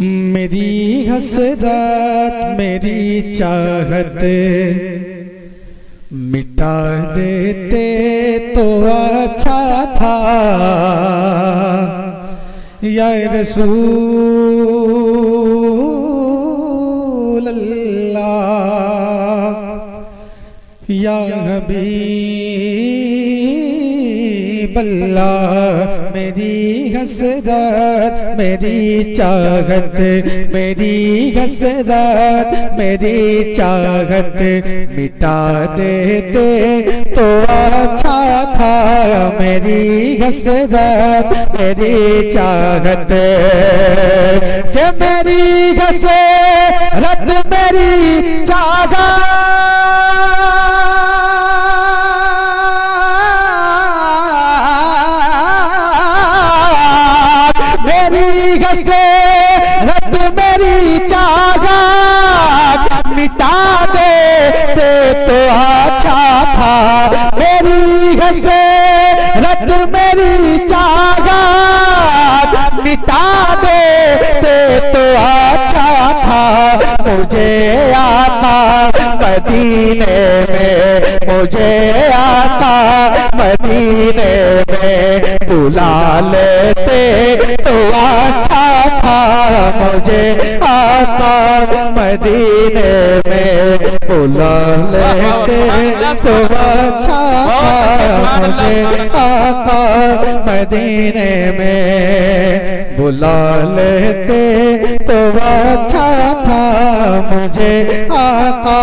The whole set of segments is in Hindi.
मेरी हसरत मेरी चाहत मिटा देते तो अच्छा था या रसूल अल्लाह या हबीब अल्लाह। मेरी हसरत मेरी चाहत मेरी हसरत मेरी चाहत मिटा देते तो अच्छा था। मेरी हसरत मेरी चाहत के मेरी हसरत मेरी चाहत रब मेरी चाहत मिटा देते तो अच्छा था। मेरी हसरत मेरी चाहत मिटा देते तो अच्छा था। मुझे आका मदीने में मुझे आका मदीने में बुला लेते तो अच्छा था। मुझे आका मदीने में बुला लेते तो अच्छा था। मुझे आका मदीने में बुला लेते तो अच्छा था। मुझे आका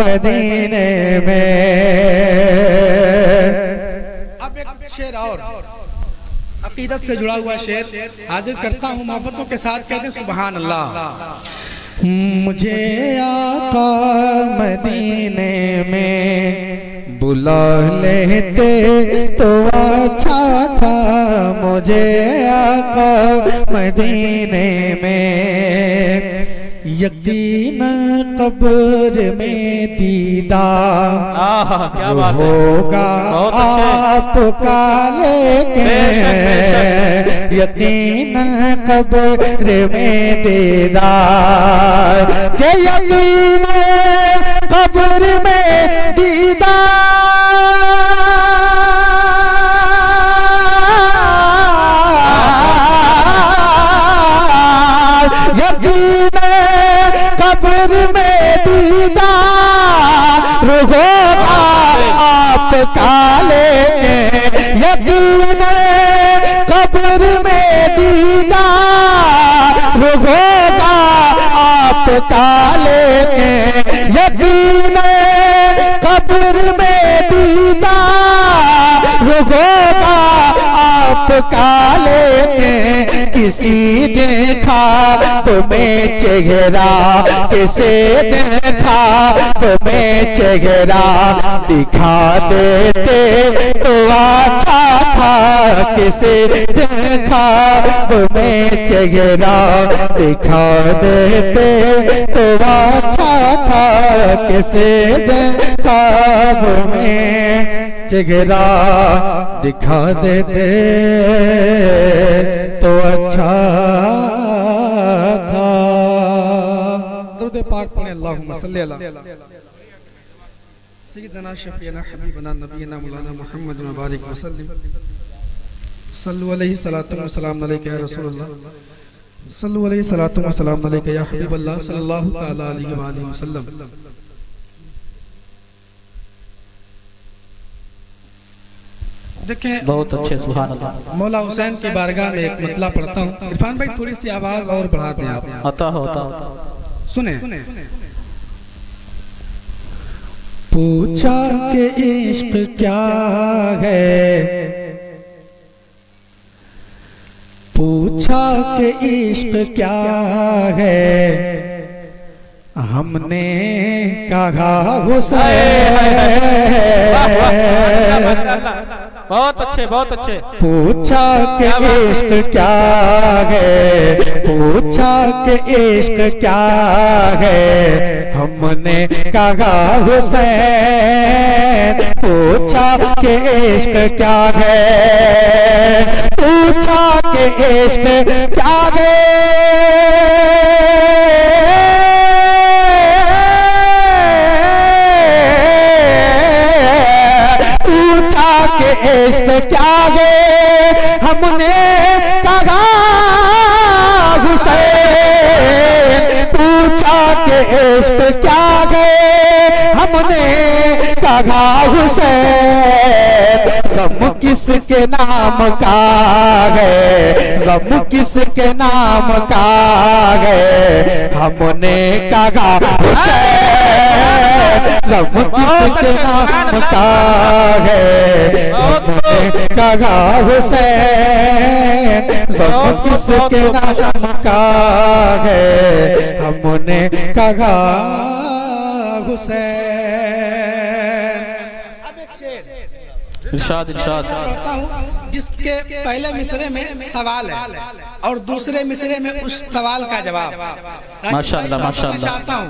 मदीने में। अब एक शेर और अकीदत से जुड़ा हुआ शेर हाजिर करता हूँ, मोहब्बतों के साथ कहते हैं सुभान अल्लाह। मुझे आका मदीने में बुला लेते तो अच्छा था। मुझे आका मदीने में यकीन कब्र में दीदार होगा आपका लेके। यकीन कब्र में दीदार के यकीन कब्र में दीदार यकीन कब्र में दीदार होगा आपका लेके। यकीन कब्र में दीदार होगा आपका लेके। यकीन कब्र में दीदार होगा आपका लेके। किसी देखा तुम्हें चेहरा किसे देखा तुम्हें चेहरा दिखा देते तो अच्छा था। किसे देखा तुम्हें चेहरा दिखा देते तो अच्छा था। किसे देखा तुम्हें चेहरा दिखा देते तो अच्छा था। दुरूद पाक पढ़ें अल्लाहुम्मा सल्ली अला सय्यिदना शफीना हबीबना नबीना मौलाना मुहम्मद व बारिक वसल्लम। सल्लु अलैहि सलातु व सलाम अलैका या रसूलल्लाह। सल्लु अलैहि सलातु व सलाम अलैका या हबीबल्लाह सल्लल्लाहु तआला अलैहि व आलिहि वसल्लम। देखें बहुत अच्छे सुभान अल्लाह। मौला हुसैन की बारगाह में एक मतला पढ़ता हूँ। इरफान भाई थोड़ी सी आवाज और बढ़ा दें आप। होता होता सुने। पूछा कि इश्क क्या है पूछा कि इश्क क्या है हमने कहा हुसैन। बहुत अच्छे बहुत अच्छे। पूछा कि इश्क क्या है पूछा कि इश्क क्या है हमने कहा हुसैन। पूछा कि इश्क क्या है पूछा कि इश्क क्या है क्या गए हमने कहा हुसैन, गम किसके नाम का गए, गम किसके नाम का गए, हमने कहा हुसैन, गम किसके नाम का गए, हमने कहा हुसैन, गम किसके नाम का गए, हमने कहा हुसैन। इरशाद इरशाद। पढ़ता हूँ जिसके पहले मिसरे में सवाल है और दूसरे मिसरे में उस सवाल का जवाब। माशाअल्लाह माशाअल्लाह। चाहता हूँ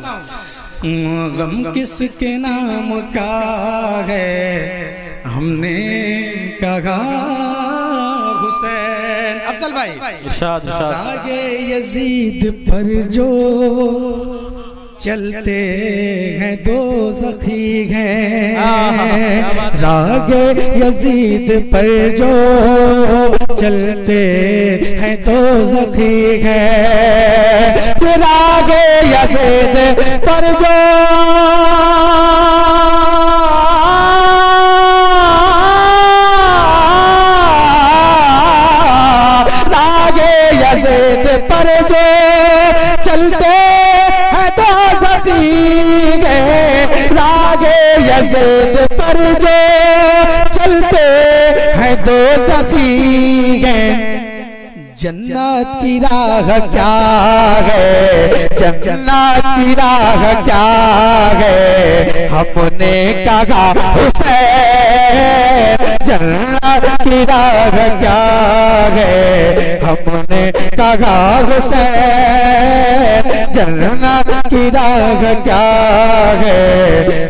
गम किसके नाम का है, हमने कहा हुसैन। अफजल भाई इरशाद इरशाद। आगे यजीद पर जो चलते हैं दो ज़ख़ी हैं, रागे यजीद पर जो चलते हैं दो ज़ख़ी हैं, रागे यजीद पर जो रागे यजीद पर जो चलते रागे यजीद पर जो चलते हैं दो ज़ख़ी हैं, जन्नत की राह क्या है, जन्नत की राह क्या है, हमने कहा हुसैन, जन्नत की राह क्या है, हमने कहा हुसैन, जन्नत की राह क्या है,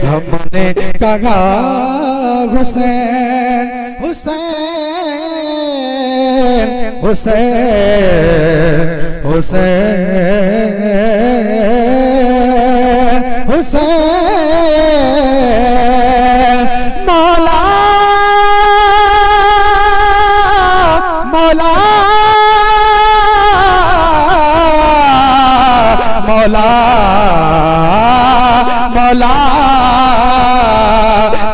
हमने कहा हुसैन, हुसैन हुसैन हुसैन हुसैन मौला मौला मौला मौला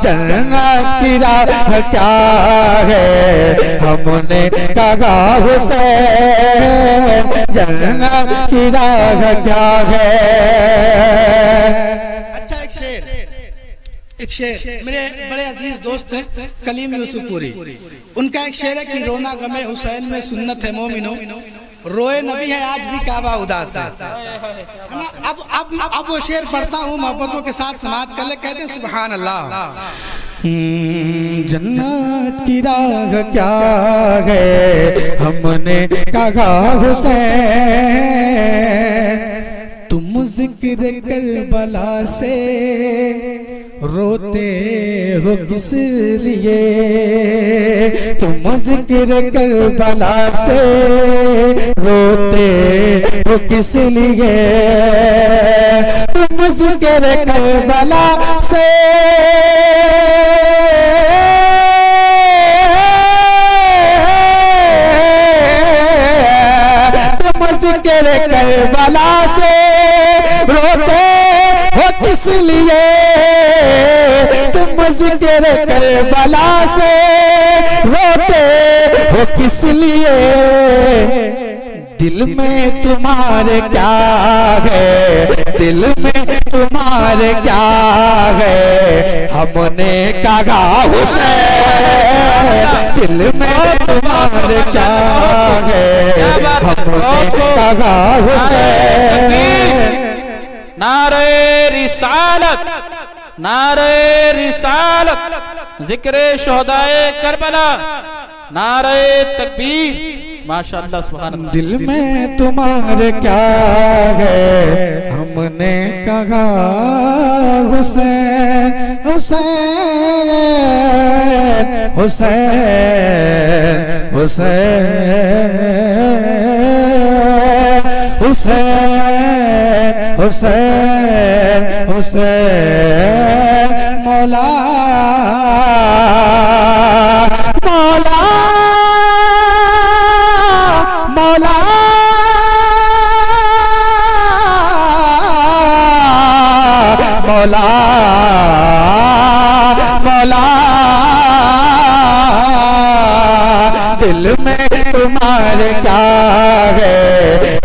जन्नत की राह क्या है, हमने कहा हुसैन, जन्नत की राह क्या है। अच्छा एक शेर मेरे बड़े अजीज दोस्त हैं कलीम यूसुफपुरी, उनका एक शेर है कि रोना गमे हुसैन में सुन्नत है मोमिनो, रोए नबी है आज भी काबा उदास है। अब वो शेर पढ़ता हूँ मोहब्बतों के साथ समाप्त कर ले। कहते हैं सुभान अल्लाह। जन्नत की राह क्या है, हमने कहा हुसैन, तुम जिक्र करबला से रोते हो किस लिए, तुम जिक्र करबला से रोते हो किस लिए, तुम जिक्र करबला से जिक्र करबला से रोते हो किस लिए, तुम जिक्र करबला से रोते हो किस लिए, दिल में तुम्हारे क्या है, दिल में तुम्हारे क्या है, हमने कहा हुसैन, दिल में तुम्हारे क्या है, हमने कहा हुसैन। नारे रिसालत, नारे रिसालत, जिक्र शोहदाए करबला, नारे तकबीर। माशाअल्लाह सुभान अल्लाह। दिल में तुम्हारे क्या है, हमने कहा हुसैन, हुसैन हुसैन हुसैन हुसैन हुसैन हुसैन मौला मौला मौला मौला मौला दिल में तुम्हारे क्या है,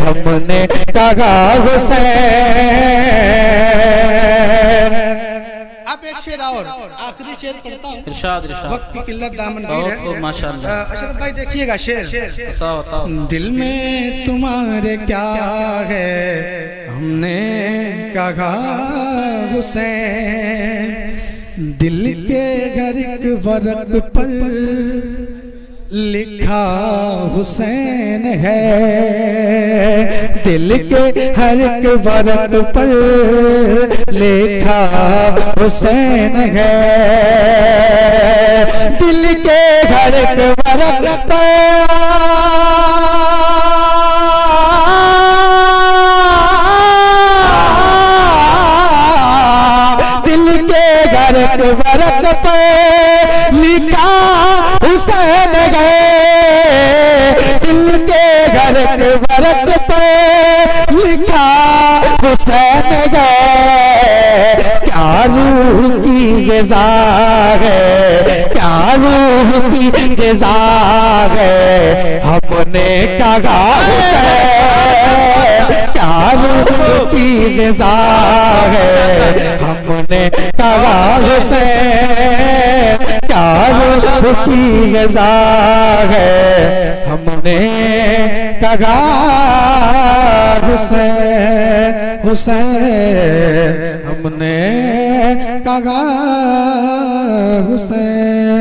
हमने कहा हुसैन। अब एक शेर और आखिरी शेर पढ़ता हूँ। इरशाद इरशाद। वक्त की किल्लत दामन बहुत खूब माशाअल्लाह। अशरफ भाई देखिएगा शेर। बताओ बताओ। दिल में तुम्हारे क्या है, हमने कहा हुसैन। दिल के घर एक वर्क पर लिखा हुसैन है, दिल के हर एक वर्क पर लिखा हुसैन है। दिल के हर एक वर्क पर वर्क पे लिखा हुसैन गए, दिल के घर के वर्क पे लिखा हुसैन गए। क्या रूह की ग़िज़ा है, क्या रूह की ग़िज़ा है, हमने कहा हुसैन। क्या रूह की ग़िज़ा है, हमने कहा हुसैन। क्या रूह की ग़िज़ा है, हमने कहा हुसैन। हुसैन हमने कहा हुसैन।